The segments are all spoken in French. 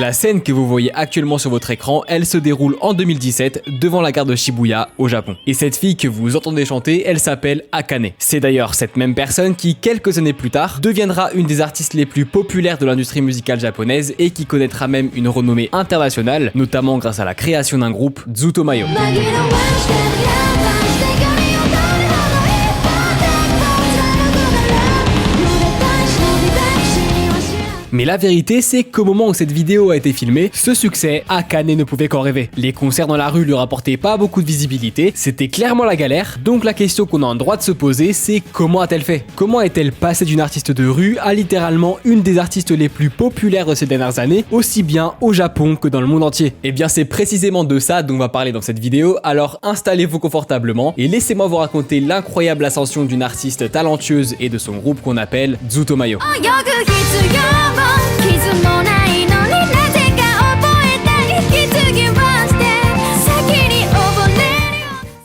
La scène que vous voyez actuellement sur votre écran, elle se déroule en 2017 devant la gare de Shibuya au Japon. Et cette fille que vous entendez chanter, elle s'appelle Akane. C'est d'ailleurs cette même personne qui, quelques années plus tard, deviendra une des artistes les plus populaires de l'industrie musicale japonaise et qui connaîtra même une renommée internationale, notamment grâce à la création d'un groupe, Zutomayo. Mais la vérité, c'est qu'au moment où cette vidéo a été filmée, ce succès, Akane ne pouvait qu'en rêver. Les concerts dans la rue lui rapportaient pas beaucoup de visibilité, c'était clairement la galère, donc la question qu'on a le droit de se poser, c'est comment a-t-elle fait? Comment est-elle passée d'une artiste de rue à littéralement une des artistes les plus populaires de ces dernières années, aussi bien au Japon que dans le monde entier? Et bien c'est précisément de ça dont on va parler dans cette vidéo, alors installez-vous confortablement et laissez-moi vous raconter l'incroyable ascension d'une artiste talentueuse et de son groupe qu'on appelle Zutomayo.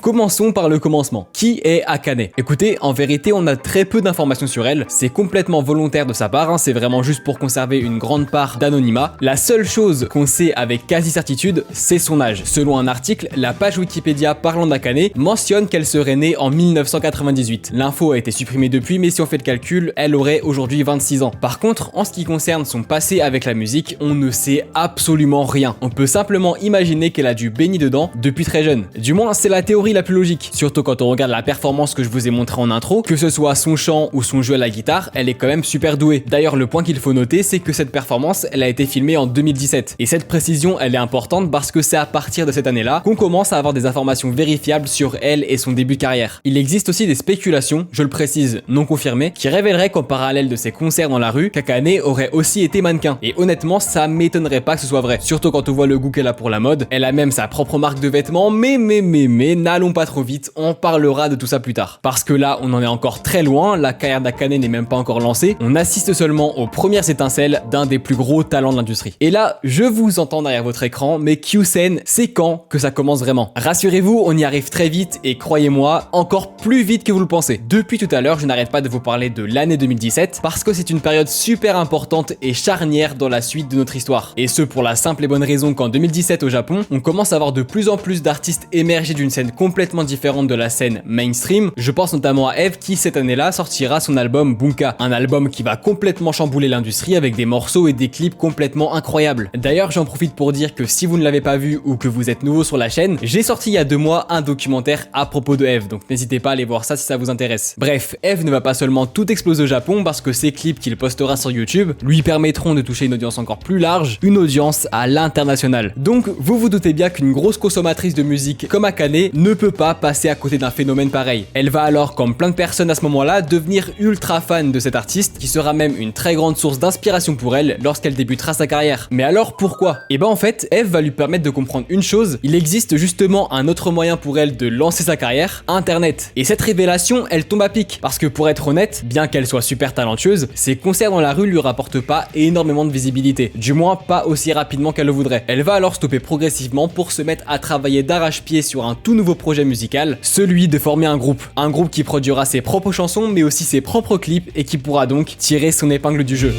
Commençons par le commencement. Qui est Akane? Écoutez, en vérité, on a très peu d'informations sur elle. C'est complètement volontaire de sa part, hein. C'est vraiment juste pour conserver une grande part d'anonymat. La seule chose qu'on sait avec quasi certitude, c'est son âge. Selon un article, la page Wikipédia parlant d'Akane mentionne qu'elle serait née en 1998. L'info a été supprimée depuis, mais si on fait le calcul, elle aurait aujourd'hui 26 ans. Par contre, en ce qui concerne son passé avec la musique, on ne sait absolument rien. On peut simplement imaginer qu'elle a dû baigner dedans depuis très jeune. Du moins, c'est la théorie la plus logique, surtout quand on regarde la performance que je vous ai montré en intro, que ce soit son chant ou son jeu à la guitare, elle est quand même super douée. D'ailleurs, le point qu'il faut noter, c'est que cette performance, elle a été filmée en 2017. Et cette précision, elle est importante parce que c'est à partir de cette année-là qu'on commence à avoir des informations vérifiables sur elle et son début de carrière. Il existe aussi des spéculations, je le précise, non confirmées, qui révéleraient qu'en parallèle de ses concerts dans la rue, Akane aurait aussi été mannequin. Et honnêtement, ça m'étonnerait pas que ce soit vrai. Surtout quand on voit le goût qu'elle a pour la mode. Elle a même sa propre marque de vêtements, mais, n'allons pas trop vite, on parlera de tout ça plus tard. Parce que là, on en est encore très loin, la carrière d'Akane n'est même pas encore lancée, on assiste seulement aux premières étincelles d'un des plus gros talents de l'industrie. Et là, je vous entends derrière votre écran, mais Kyusen, c'est quand que ça commence vraiment? Rassurez-vous, on y arrive très vite et croyez-moi, encore plus vite que vous le pensez. Depuis tout à l'heure, je n'arrête pas de vous parler de l'année 2017 parce que c'est une période super importante et charnière dans la suite de notre histoire. Et ce pour la simple et bonne raison qu'en 2017 au Japon, on commence à avoir de plus en plus d'artistes émerger d'une scène complètement différente de la scène mainstream. Je pense notamment à Eve qui cette année-là sortira son album Bunka, un album qui va complètement chambouler l'industrie avec des morceaux et des clips complètement incroyables. D'ailleurs, j'en profite pour dire que si vous ne l'avez pas vu ou que vous êtes nouveau sur la chaîne, j'ai sorti il y a 2 mois un documentaire à propos de Eve, donc n'hésitez pas à aller voir ça si ça vous intéresse. Bref, Eve ne va pas seulement tout exploser au Japon parce que ses clips qu'il postera sur YouTube lui permettront de toucher une audience encore plus large, une audience à l'international. Donc vous vous doutez bien qu'une grosse consommatrice de musique comme Akane ne peut pas passer à côté d'un phénomène pareil. Elle va alors, comme plein de personnes à ce moment-là, devenir ultra fan de cet artiste, qui sera même une très grande source d'inspiration pour elle lorsqu'elle débutera sa carrière. Mais alors pourquoi? Et ben en fait, Eve va lui permettre de comprendre une chose, il existe justement un autre moyen pour elle de lancer sa carrière, Internet. Et cette révélation, elle tombe à pic, parce que pour être honnête, bien qu'elle soit super talentueuse, ses concerts dans la rue lui rapportent pas énormément de visibilité, du moins pas aussi rapidement qu'elle le voudrait. Elle va alors stopper progressivement pour se mettre à travailler d'arrache-pied sur un tout nouveau projet musical, celui de former un groupe qui produira ses propres chansons mais aussi ses propres clips et qui pourra donc tirer son épingle du jeu.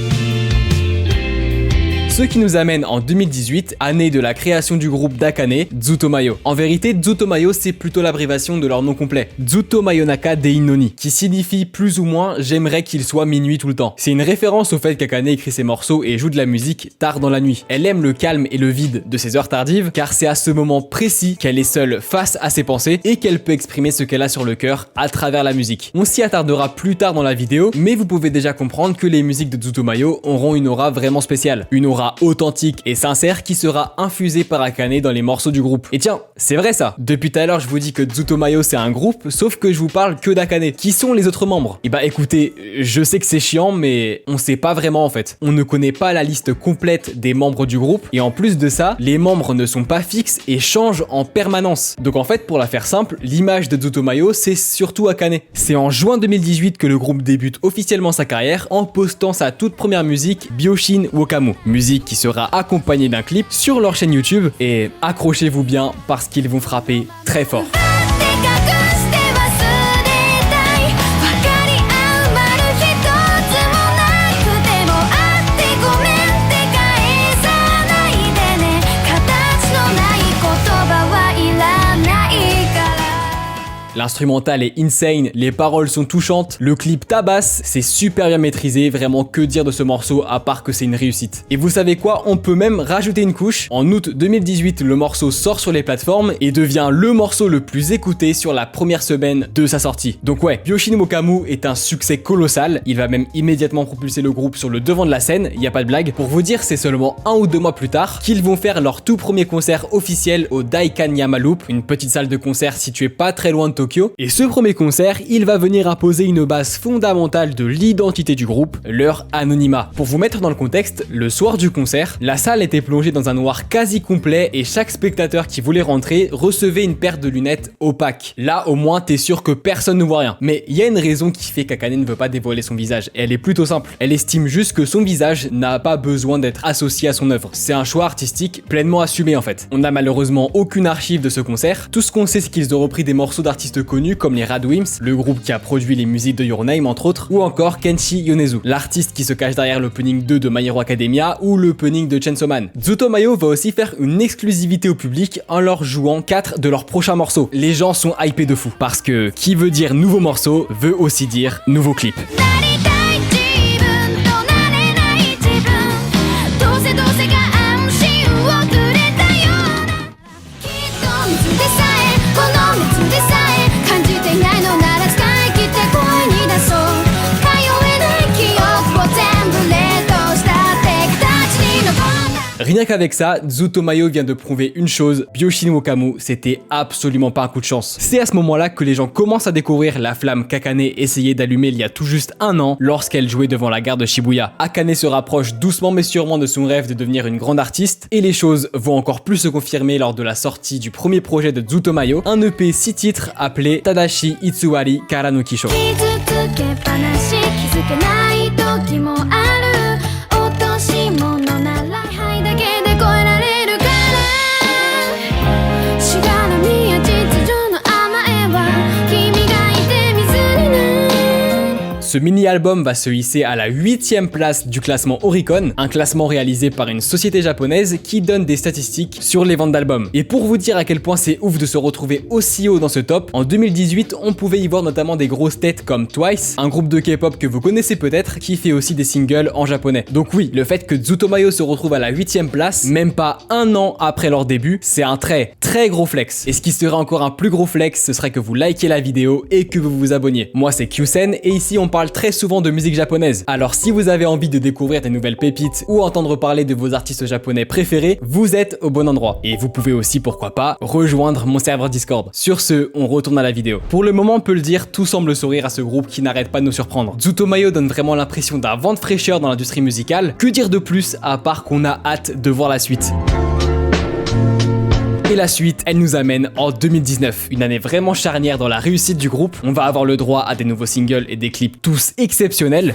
Ce qui nous amène en 2018, année de la création du groupe d'Akane, Zutomayo. En vérité, Zutomayo c'est plutôt l'abréviation de leur nom complet, Zutomayonaka Deinoni, qui signifie plus ou moins j'aimerais qu'il soit minuit tout le temps. C'est une référence au fait qu'Akane écrit ses morceaux et joue de la musique tard dans la nuit. Elle aime le calme et le vide de ses heures tardives car c'est à ce moment précis qu'elle est seule face à ses pensées et qu'elle peut exprimer ce qu'elle a sur le cœur à travers la musique. On s'y attardera plus tard dans la vidéo, mais vous pouvez déjà comprendre que les musiques de Zutomayo auront une aura vraiment spéciale. Une aura authentique et sincère qui sera infusée par Akane dans les morceaux du groupe. Et tiens, c'est vrai ça. Depuis tout à l'heure, je vous dis que Zutomayo c'est un groupe, sauf que je vous parle que d'Akane. Qui sont les autres membres? Et bah écoutez, je sais que c'est chiant, mais on sait pas vraiment en fait. On ne connaît pas la liste complète des membres du groupe, et en plus de ça, les membres ne sont pas fixes et changent en permanence. Donc en fait, pour la faire simple, l'image de Zutomayo c'est surtout Akane. C'est en juin 2018 que le groupe débute officiellement sa carrière en postant sa toute première musique, Byoshin Wokamu. Musique qui sera accompagnée d'un clip sur leur chaîne YouTube, et accrochez-vous bien parce qu'ils vont frapper très fort. L'instrumental est insane, les paroles sont touchantes, le clip tabasse, c'est super bien maîtrisé, vraiment que dire de ce morceau à part que c'est une réussite. Et vous savez quoi, on peut même rajouter une couche. En août 2018, le morceau sort sur les plateformes et devient le morceau le plus écouté sur la première semaine de sa sortie. Donc ouais, Byoshin Mokamu est un succès colossal, il va même immédiatement propulser le groupe sur le devant de la scène, y a pas de blague. Pour vous dire, c'est seulement 1 ou 2 mois plus tard qu'ils vont faire leur tout premier concert officiel au Daikanyama Loop, une petite salle de concert située pas très loin de Tokyo. Et ce premier concert, il va venir imposer une base fondamentale de l'identité du groupe, leur anonymat. Pour vous mettre dans le contexte, le soir du concert, la salle était plongée dans un noir quasi complet et chaque spectateur qui voulait rentrer recevait une paire de lunettes opaques. Là, au moins, t'es sûr que personne ne voit rien. Mais il y a une raison qui fait qu'Akane ne veut pas dévoiler son visage. Elle est plutôt simple. Elle estime juste que son visage n'a pas besoin d'être associé à son œuvre. C'est un choix artistique pleinement assumé en fait. On n'a malheureusement aucune archive de ce concert. Tout ce qu'on sait, c'est qu'ils ont repris des morceaux d'artistes connus comme les Radwimps, le groupe qui a produit les musiques de Your Name entre autres, ou encore Kenshi Yonezu, l'artiste qui se cache derrière l'opening 2 de My Hero Academia ou l'opening de Chainsaw Man. Zutomayo va aussi faire une exclusivité au public en leur jouant 4 de leurs prochains morceaux. Les gens sont hypés de fou parce que qui veut dire nouveau morceau veut aussi dire nouveau clip. Rien qu'avec ça, Zutomayo vient de prouver une chose, Byoshin Mokamu, c'était absolument pas un coup de chance. C'est à ce moment-là que les gens commencent à découvrir la flamme qu'Akane essayait d'allumer il y a tout juste 1 an lorsqu'elle jouait devant la gare de Shibuya. Akane se rapproche doucement mais sûrement de son rêve de devenir une grande artiste et les choses vont encore plus se confirmer lors de la sortie du premier projet de Zutomayo, un EP 6 titres appelé Tadashi Itsuwari Kara no Kisho. Ce mini-album va se hisser à la 8e place du classement Oricon, un classement réalisé par une société japonaise qui donne des statistiques sur les ventes d'albums. Et pour vous dire à quel point c'est ouf de se retrouver aussi haut dans ce top, en 2018, on pouvait y voir notamment des grosses têtes comme Twice, un groupe de K-pop que vous connaissez peut-être, qui fait aussi des singles en japonais. Donc oui, le fait que Zutomayo se retrouve à la 8e place, même pas 1 an après leur début, c'est un très gros flex. Et ce qui serait encore un plus gros flex, ce serait que vous likez la vidéo et que vous vous abonniez. Moi c'est Kyusen et ici on parle très souvent de musique japonaise. Alors si vous avez envie de découvrir des nouvelles pépites ou entendre parler de vos artistes japonais préférés, vous êtes au bon endroit. Et vous pouvez aussi, pourquoi pas, rejoindre mon serveur Discord. Sur ce, on retourne à la vidéo. Pour le moment, on peut le dire, tout semble sourire à ce groupe qui n'arrête pas de nous surprendre. Zutomayo donne vraiment l'impression d'un vent de fraîcheur dans l'industrie musicale. Que dire de plus à part qu'on a hâte de voir la suite. Et la suite, elle nous amène en 2019, une année vraiment charnière dans la réussite du groupe. On va avoir le droit à des nouveaux singles et des clips tous exceptionnels.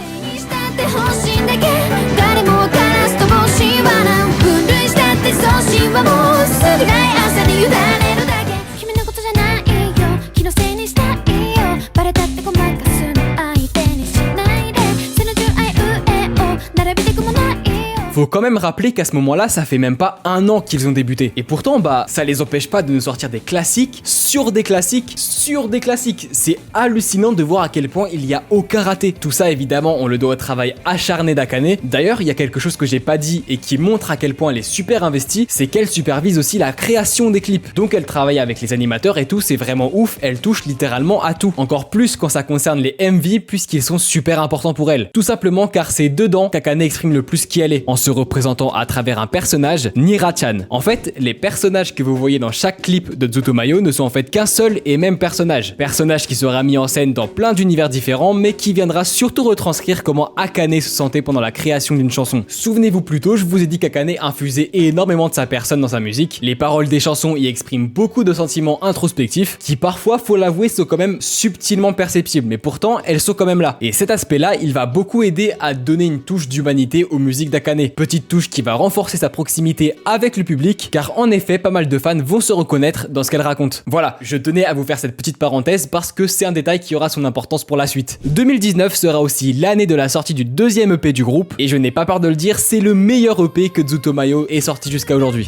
Faut quand même rappeler qu'à ce moment-là, ça fait même pas 1 an qu'ils ont débuté. Et pourtant, ça les empêche pas de nous sortir des classiques sur des classiques sur des classiques. C'est hallucinant de voir à quel point il y a aucun raté. Tout ça, évidemment, on le doit au travail acharné d'Akane. D'ailleurs, il y a quelque chose que j'ai pas dit et qui montre à quel point elle est super investie, c'est qu'elle supervise aussi la création des clips. Donc elle travaille avec les animateurs et tout, c'est vraiment ouf, elle touche littéralement à tout. Encore plus quand ça concerne les MV puisqu'ils sont super importants pour elle. Tout simplement car c'est dedans qu'Akane exprime le plus qui elle est, en se représentant à travers un personnage, Nira-chan. En fait, les personnages que vous voyez dans chaque clip de Zutomayo ne sont en fait qu'un seul et même personnage. Personnage qui sera mis en scène dans plein d'univers différents, mais qui viendra surtout retranscrire comment Akane se sentait pendant la création d'une chanson. Souvenez-vous plus tôt, je vous ai dit qu'Akane infusait énormément de sa personne dans sa musique. Les paroles des chansons y expriment beaucoup de sentiments introspectifs, qui parfois, faut l'avouer, sont quand même subtilement perceptibles, mais pourtant, elles sont quand même là. Et cet aspect-là, il va beaucoup aider à donner une touche d'humanité aux musiques d'Akane. Petite touche qui va renforcer sa proximité avec le public, car en effet, pas mal de fans vont se reconnaître dans ce qu'elle raconte. Voilà, je tenais à vous faire cette petite parenthèse parce que c'est un détail qui aura son importance pour la suite. 2019 sera aussi l'année de la sortie du deuxième EP du groupe, et je n'ai pas peur de le dire, c'est le meilleur EP que Zutomayo ait sorti jusqu'à aujourd'hui.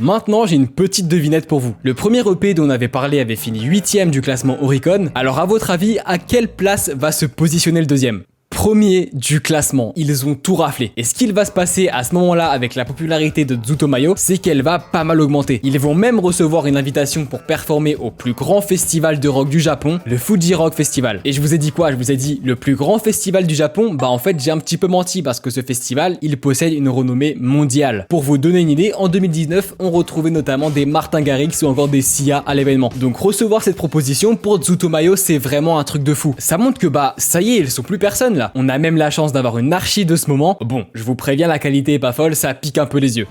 Maintenant, j'ai une petite devinette pour vous. Le premier EP dont on avait parlé avait fini 8ème du classement Oricon. Alors à votre avis, à quelle place va se positionner le deuxième ? Premier du classement, ils ont tout raflé. Et ce qu'il va se passer à ce moment-là avec la popularité de Zutomayo, c'est qu'elle va pas mal augmenter. Ils vont même recevoir une invitation pour performer au plus grand festival de rock du Japon, le Fuji Rock Festival. Et je vous ai dit quoi ? Je vous ai dit le plus grand festival du Japon ? Bah en fait j'ai un petit peu menti parce que ce festival, il possède une renommée mondiale. Pour vous donner une idée, en 2019, on retrouvait notamment des Martin Garrix ou encore des Sia à l'événement. Donc recevoir cette proposition pour Zutomayo, c'est vraiment un truc de fou. Ça montre que bah ça y est, ils sont plus personne là. On a même la chance d'avoir une archi de ce moment. Bon, je vous préviens, la qualité est pas folle, ça pique un peu les yeux.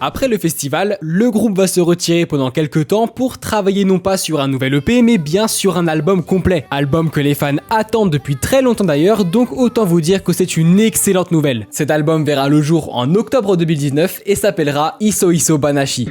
Après le festival, le groupe va se retirer pendant quelques temps pour travailler non pas sur un nouvel EP, mais bien sur un album complet. Album que les fans attendent depuis très longtemps d'ailleurs, donc autant vous dire que c'est une excellente nouvelle. Cet album verra le jour en octobre 2019 et s'appellera Isso Isso Banashi.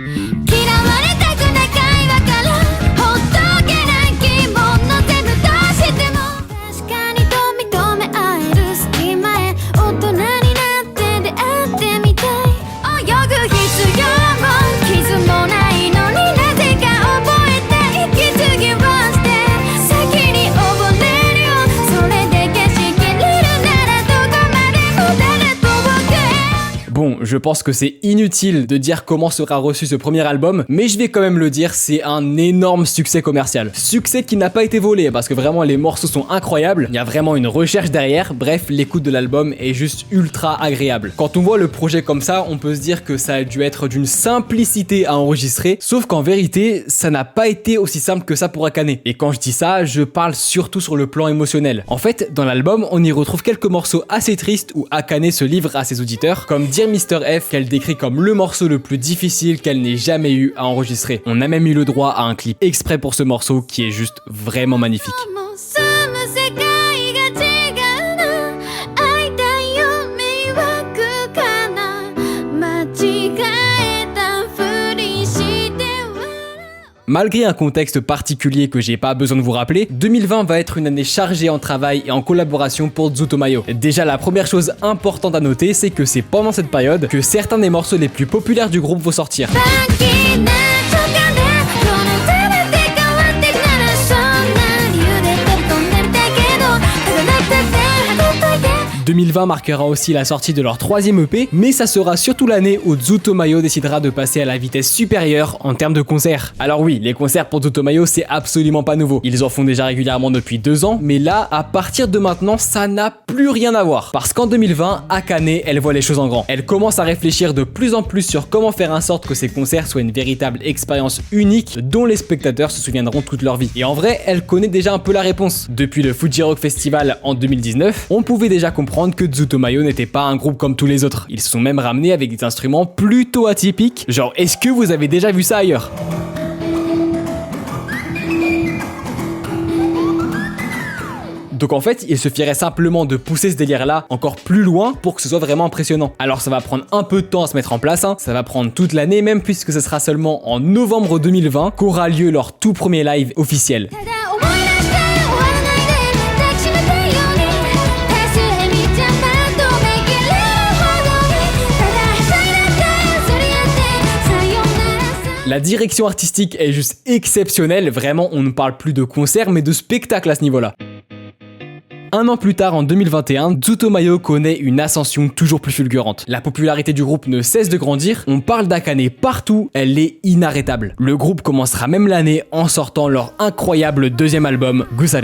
Bon, je pense que c'est inutile de dire comment sera reçu ce premier album, mais je vais quand même le dire, c'est un énorme succès commercial. Succès qui n'a pas été volé, parce que vraiment les morceaux sont incroyables, il y a vraiment une recherche derrière, bref, l'écoute de l'album est juste ultra agréable. Quand on voit le projet comme ça, on peut se dire que ça a dû être d'une simplicité à enregistrer, sauf qu'en vérité, ça n'a pas été aussi simple que ça pour Akane. Et quand je dis ça, je parle surtout sur le plan émotionnel. En fait, dans l'album, on y retrouve quelques morceaux assez tristes où Akane se livre à ses auditeurs, comme Dear Mr. F, qu'elle décrit comme le morceau le plus difficile qu'elle n'ait jamais eu à enregistrer. On a même eu le droit à un clip exprès pour ce morceau qui est juste vraiment magnifique. Malgré un contexte particulier que j'ai pas besoin de vous rappeler, 2020 va être une année chargée en travail et en collaboration pour Zutomayo. Déjà, la première chose importante à noter, c'est que c'est pendant cette période que certains des morceaux les plus populaires du groupe vont sortir. 2020 marquera aussi la sortie de leur troisième EP, mais ça sera surtout l'année où Zutomayo décidera de passer à la vitesse supérieure en termes de concerts. Alors oui, les concerts pour Zutomayo c'est absolument pas nouveau. Ils en font déjà régulièrement depuis 2 ans, mais là, à partir de maintenant, ça n'a plus rien à voir. Parce qu'en 2020, Akane, elle voit les choses en grand. Elle commence à réfléchir de plus en plus sur comment faire en sorte que ces concerts soient une véritable expérience unique dont les spectateurs se souviendront toute leur vie. Et en vrai, elle connaît déjà un peu la réponse. Depuis le Fuji Rock Festival en 2019, on pouvait déjà comprendre que Zutomayo n'était pas un groupe comme tous les autres. Ils se sont même ramenés avec des instruments plutôt atypiques. Genre, est-ce que vous avez déjà vu ça ailleurs ? Donc en fait, il suffirait simplement de pousser ce délire-là encore plus loin pour que ce soit vraiment impressionnant. Alors ça va prendre un peu de temps à se mettre en place, ça va prendre toute l'année même puisque ce sera seulement en novembre 2020 qu'aura lieu leur tout premier live officiel. La direction artistique est juste exceptionnelle, vraiment on ne parle plus de concert mais de spectacle à ce niveau-là. Un an plus tard, en 2021, Zutomayo connaît une ascension toujours plus fulgurante. La popularité du groupe ne cesse de grandir, on parle d'Akane partout, elle est inarrêtable. Le groupe commencera même l'année en sortant leur incroyable deuxième album, Gusare.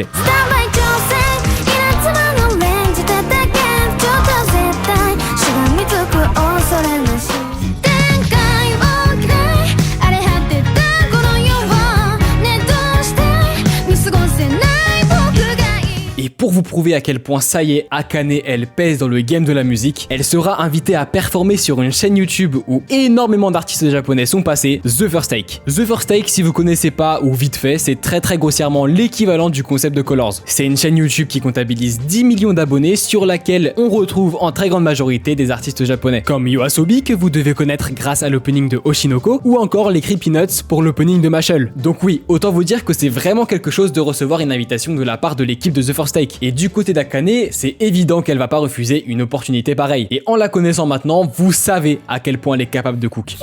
Et pour vous prouver à quel point ça y est, Akane elle pèse dans le game de la musique, elle sera invitée à performer sur une chaîne YouTube où énormément d'artistes japonais sont passés, The First Take. The First Take, si vous connaissez pas ou vite fait, c'est très grossièrement l'équivalent du concept de Colors. C'est une chaîne YouTube qui comptabilise 10 millions d'abonnés sur laquelle on retrouve en très grande majorité des artistes japonais, comme YOASOBI que vous devez connaître grâce à l'opening de Oshinoko, ou encore les Creepy Nuts pour l'opening de Mashle. Donc oui, autant vous dire que c'est vraiment quelque chose de recevoir une invitation de la part de l'équipe de The First Take. Et du côté d'Akane, c'est évident qu'elle va pas refuser une opportunité pareille. Et en la connaissant maintenant, vous savez à quel point elle est capable de cook.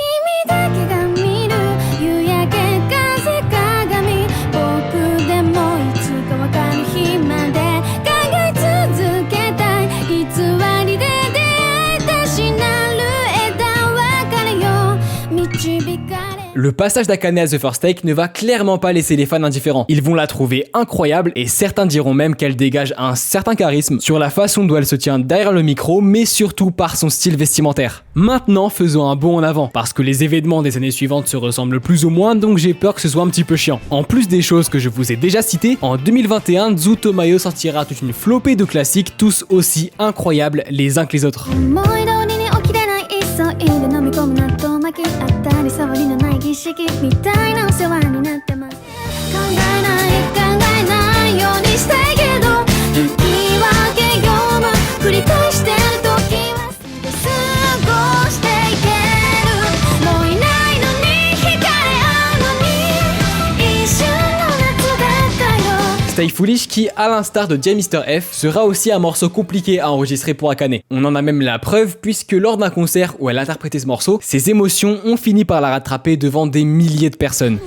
Le passage d'Akane à The First Take ne va clairement pas laisser les fans indifférents. Ils vont la trouver incroyable et certains diront même qu'elle dégage un certain charisme sur la façon dont elle se tient derrière le micro, mais surtout par son style vestimentaire. Maintenant, faisons un bond en avant, parce que les événements des années suivantes se ressemblent plus ou moins, donc j'ai peur que ce soit un petit peu chiant. En plus des choses que je vous ai déjà citées, en 2021, Zutomayo sortira toute une flopée de classiques tous aussi incroyables les uns que les autres. Stay Foolish qui, à l'instar de Dear Mr. F, sera aussi un morceau compliqué à enregistrer pour Akane. On en a même la preuve puisque lors d'un concert où elle interprétait ce morceau, ses émotions ont fini par la rattraper devant des milliers de personnes.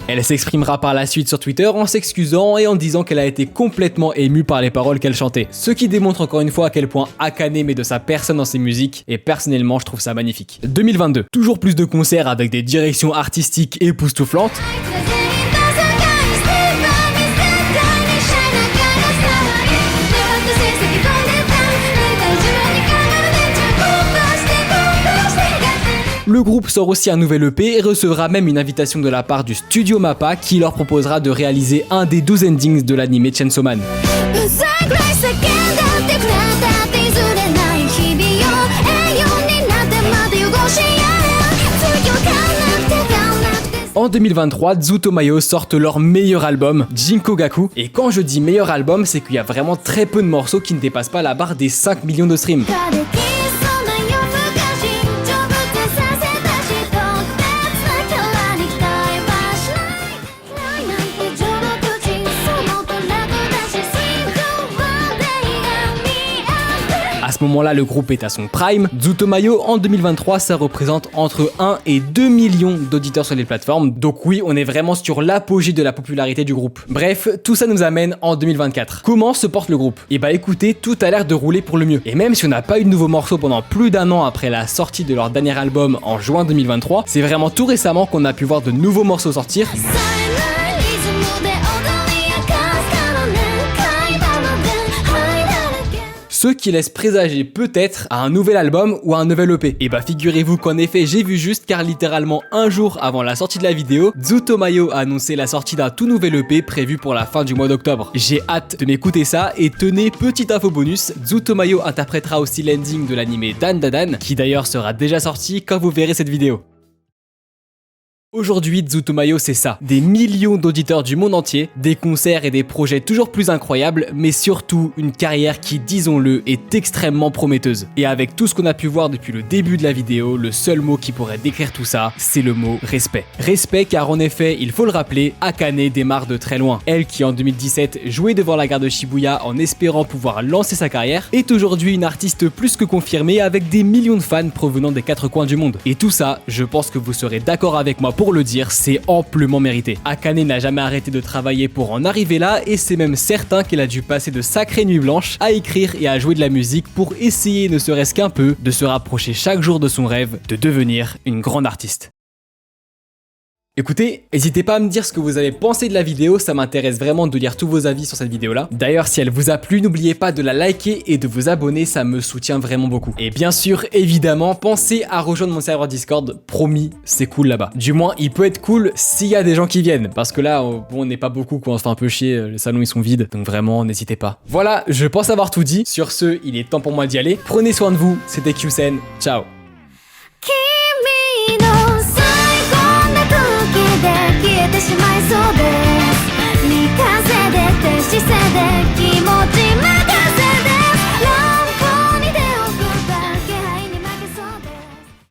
Elle s'exprimera par la suite sur Twitter en s'excusant et en disant qu'elle a été complètement émue par les paroles qu'elle chantait. Ce qui démontre encore une fois à quel point Akane met de sa personne dans ses musiques et personnellement je trouve ça magnifique. 2022, toujours plus de concerts avec des directions artistiques époustouflantes. Le groupe sort aussi un nouvel EP et recevra même une invitation de la part du studio MAPPA qui leur proposera de réaliser un des 12 endings de l'anime Chainsaw Man. En 2023, Zutomayo sortent leur meilleur album, Jinkogaku. Et quand je dis meilleur album, c'est qu'il y a vraiment très peu de morceaux qui ne dépassent pas la barre des 5 millions de streams. À ce moment-là, le groupe est à son prime. Zutomayo, en 2023, ça représente entre 1 et 2 millions d'auditeurs sur les plateformes. Donc oui, on est vraiment sur l'apogée de la popularité du groupe. Bref, tout ça nous amène en 2024. Comment se porte le groupe? Et bah écoutez, tout a l'air de rouler pour le mieux. Et même si on n'a pas eu de nouveaux morceaux pendant plus d'un an après la sortie de leur dernier album en juin 2023, c'est vraiment tout récemment qu'on a pu voir de nouveaux morceaux sortir. Ce qui laisse présager peut-être à un nouvel album ou à un nouvel EP. Et bah figurez-vous qu'en effet j'ai vu juste car littéralement un jour avant la sortie de la vidéo, Zutomayo a annoncé la sortie d'un tout nouvel EP prévu pour la fin du mois d'octobre. J'ai hâte de m'écouter ça et tenez, petite info bonus, Zutomayo interprétera aussi l'ending de l'anime Dan Da Dan qui d'ailleurs sera déjà sorti quand vous verrez cette vidéo. Aujourd'hui, Zutomayo c'est ça, des millions d'auditeurs du monde entier, des concerts et des projets toujours plus incroyables, mais surtout une carrière qui, disons-le, est extrêmement prometteuse. Et avec tout ce qu'on a pu voir depuis le début de la vidéo, le seul mot qui pourrait décrire tout ça, c'est le mot respect. Respect car en effet, il faut le rappeler, Akane démarre de très loin. Elle qui en 2017 jouait devant la gare de Shibuya en espérant pouvoir lancer sa carrière, est aujourd'hui une artiste plus que confirmée avec des millions de fans provenant des quatre coins du monde. Et tout ça, je pense que vous serez d'accord avec moi pour le dire, c'est amplement mérité. Akane n'a jamais arrêté de travailler pour en arriver là et c'est même certain qu'elle a dû passer de sacrées nuits blanches à écrire et à jouer de la musique pour essayer ne serait-ce qu'un peu de se rapprocher chaque jour de son rêve de devenir une grande artiste. Écoutez, n'hésitez pas à me dire ce que vous avez pensé de la vidéo, ça m'intéresse vraiment de lire tous vos avis sur cette vidéo là. D'ailleurs, si elle vous a plu, n'oubliez pas de la liker et de vous abonner, ça me soutient vraiment beaucoup. Et bien sûr, évidemment, pensez à rejoindre mon serveur Discord, promis, c'est cool là-bas. Du moins, il peut être cool s'il y a des gens qui viennent, parce que là, bon, on n'est pas beaucoup, quoi, on se fait un peu chier, les salons ils sont vides, donc vraiment, n'hésitez pas. Voilà, je pense avoir tout dit. Sur ce, il est temps pour moi d'y aller. Prenez soin de vous, c'était Kyusen, ciao. 君の最高な時で消えてしまいそうです。三風で手姿勢で